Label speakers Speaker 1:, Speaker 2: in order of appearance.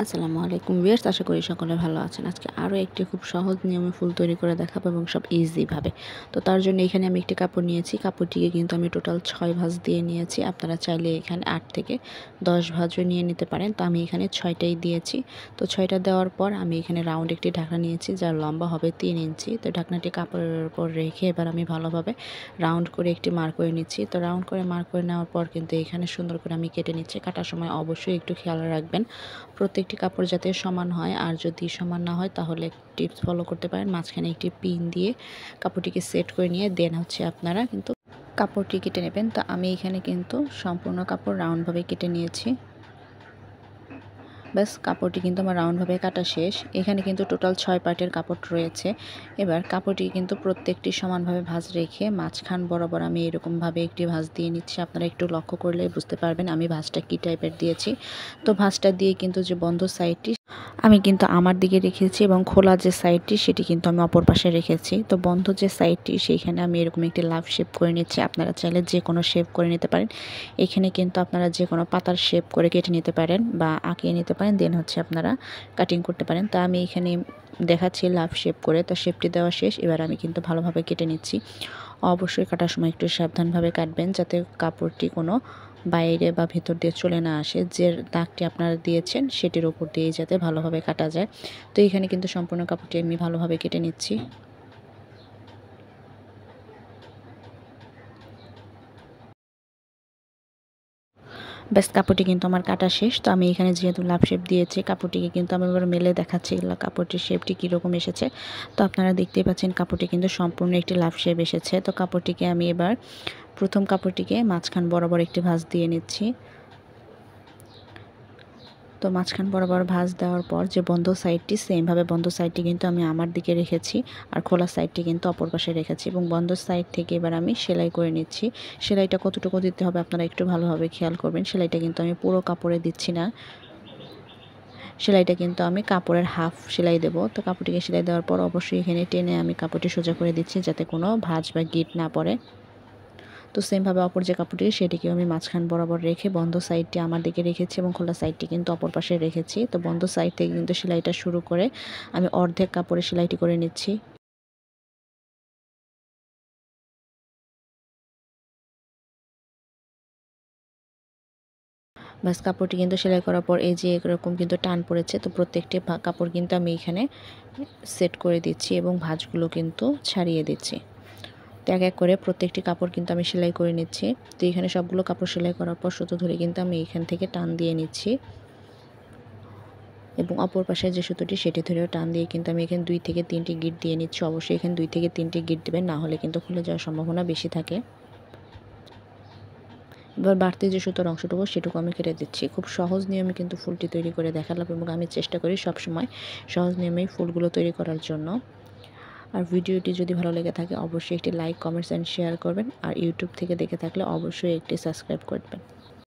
Speaker 1: আসসালামু আলাইকুম ভিউয়ার্স, আশা করি সকলে ভালো আছেন। আজকে আরও একটি খুব সহজ নিয়মে ফুল তৈরি করে দেখাবো এবং সব ইজি ভাবে। তো তার জন্য এখানে আমি একটি কাপড় নিয়েছি। কাপড়টিকে কিন্তু আমি টোটাল 6 ভাঁজ দিয়ে নিয়েছি। আপনারা চাইলে এখানে 8 থেকে 10 ভাঁজও নিয়ে নিতে পারেন। তো আমি এখানে 6টাই দিয়েছি। তো 6টা দেওয়ার পর আমি এখানে রাউন্ড একটি ঢাকনা নিয়েছি, যার লম্বা হবে 3 ইঞ্চি। তো ঢাকনাটি কাপড়ের উপর রেখে এবার আমি ভালোভাবে রাউন্ড করে একটি মার্ক করে নিচ্ছি। তো রাউন্ড করে মার্ক করে নেওয়ার পর কিন্তু এখানে সুন্দর করে আমি কেটে নিচ্ছি। কাটার সময় অবশ্যই একটু খেয়াল রাখবেন প্রত্যেকটি কাপড় যাতে সমান হয়, আর যদি সমান না হয় তাহলে টিপস ফলো করতে পারেন। মাঝখানে একটি পিন দিয়ে কাপড়টিকে সেট করে নিয়ে দেন আপনারা কিন্তু কাপড়টি কেটে নেবেন। তো আমি এখানে কিন্তু সম্পূর্ণ কাপড় রাউন্ডভাবে কেটে নিয়েছি। ব্যাস, কাপড়টি কিন্তু আমার রাউন্ডভাবে কাটা শেষ। এখানে কিন্তু টোটাল 6 পার্টের কাপড় রয়েছে। এবার কাপড়টি কিন্তু প্রত্যেকটি সমানভাবে ভাঁজ রেখে মাঝখান বরাবর আমি এরকমভাবে একটি ভাঁজ দিয়ে নিচ্ছি। আপনারা একটু লক্ষ্য করলে বুঝতে পারবেন আমি ভাঁজটা কী টাইপের দিয়েছি। তো ভাঁজটা দিয়ে কিন্তু যে বন্ধ সাইডটি আমি কিন্তু আমার দিকে রেখেছি এবং খোলা যে সাইডটি সেটি কিন্তু আমি অপর পাশে রেখেছি। তো বন্ধ যে সাইডটি সেইখানে আমি এরকম একটি লাভ শেপ করে নিচ্ছি। আপনারা চাইলে যে কোনো শেপ করে নিতে পারেন। এখানে কিন্তু আপনারা যে কোনো পাতার শেপ করে কেটে নিতে পারেন বা আঁকিয়ে নিতে পারেন, দেন আপনারা কাটিং করতে পারেন। তা আমি এখানে দেখাচ্ছি লাভ শেপ করে। তো শেপটি দেওয়া শেষ। এবার আমি কিন্তু ভালোভাবে কেটে নিচ্ছি। অবশ্যই কাটার সময় একটু সাবধানভাবে কাটবেন, যাতে কাপড়টি কোনো বাইরে বা ভেতর দিয়ে চলে না আসে। যে দাগটি আপনারা দিয়েছেন সেটির উপর দিয়ে যাতে ভালোভাবে কাটা যায়। তো এখানে কিন্তু সম্পূর্ণ কাপড়টি আমি ভালোভাবে কেটে নিচ্ছি। ব্যাস, কাপড়টি কিন্তু আমার কাটা শেষ। তো আমি এখানে যেহেতু লাভ শেপ দিয়েছি, কাপড়টিকে কিন্তু আমি এবার মেলে দেখাচ্ছি কাপড়টির শেপটি কীরকম এসেছে। তো আপনারা দেখতেই পাচ্ছেন কাপড়টি কিন্তু সম্পূর্ণ একটি লাভ শেপ এসেছে। তো কাপড়টিকে আমি এবার প্রথম কাপড়টিকে মাঝখান বরাবর একটি ভাঁজ দিয়ে নিচ্ছি। তো মাঝখান বরাবর ভাঁজ দেওয়ার পর যে বন্ধ সাইডটি, সেমভাবে বন্ধ সাইডটি কিন্তু আমি আমার দিকে রেখেছি, আর খোলা সাইডটি কিন্তু অপর পাশে রেখেছি এবং বন্ধ সাইড থেকে এবার আমি সেলাই করে নিচ্ছি। সেলাইটা কতটুকু দিতে হবে আপনারা একটু ভালোভাবে খেয়াল করবেন। সেলাইটা কিন্তু আমি পুরো কাপড়ে দিচ্ছি না, সেলাইটা কিন্তু আমি কাপড়ের হাফ সেলাই দেব। তো কাপড়টিকে সেলাই দেওয়ার পর অবশ্যই এখানে টেনে আমি কাপড়টি সোজা করে দিচ্ছি, যাতে কোনো ভাঁজ বা গিট না পড়ে। তো সেমভাবে অপর যে কাপড়টি সেটিকেও আমি মাঝখান বরাবর রেখে বন্ধ সাইডটি আমার দিকে রেখেছি এবং খোলা সাইডটি কিন্তু অপর পাশে রেখেছি। তো বন্ধ সাইড থেকে কিন্তু সেলাইটা শুরু করে আমি অর্ধেক কাপড়ে সেলাইটি করে নিচ্ছি। ব্যাস, কাপড়টি কিন্তু সেলাই করার পর এই যে এরকম কিন্তু টান পড়েছে। তো প্রত্যেকটি কাপড় কিন্তু আমি এখানে সেট করে দিচ্ছি এবং ভাঁজগুলো কিন্তু ছাড়িয়ে দিচ্ছি। তো এক এক করে প্রত্যেকটি কাপড় কিন্তু আমি সেলাই করে নিচ্ছি। তো এখানে সবগুলো কাপড় সেলাই করার পর সুতো ধরে কিন্তু আমি এখান থেকে টান দিয়ে নিচ্ছি এবং অপর পাশে যে সুতোটি সেটি ধরেও টান দিয়ে কিন্তু আমি এখানে 2 থেকে 3টি গিট দিয়ে নিচ্ছি। অবশ্যই এখানে 2 থেকে 3টি গিট দেবেন, না হলে কিন্তু খুলে যাওয়ার সম্ভাবনা বেশি থাকে। এবার বাড়তি যে সুতোর অংশটুকু সেটুকু আমি কেটে দিচ্ছি। খুব সহজ নিয়মে কিন্তু ফুলটি তৈরি করে দেখালাম এবং আমি চেষ্টা করি সবসময় সহজ নিয়মেই ফুলগুলো তৈরি করার জন্য। আর ভিডিওটি যদি ভালো লেগে থাকে অবশ্যই একটি লাইক, কমেন্টস অ্যান্ড শেয়ার করবেন। আর ইউটিউব থেকে দেখে থাকলে অবশ্যই একটি সাবস্ক্রাইব করবেন।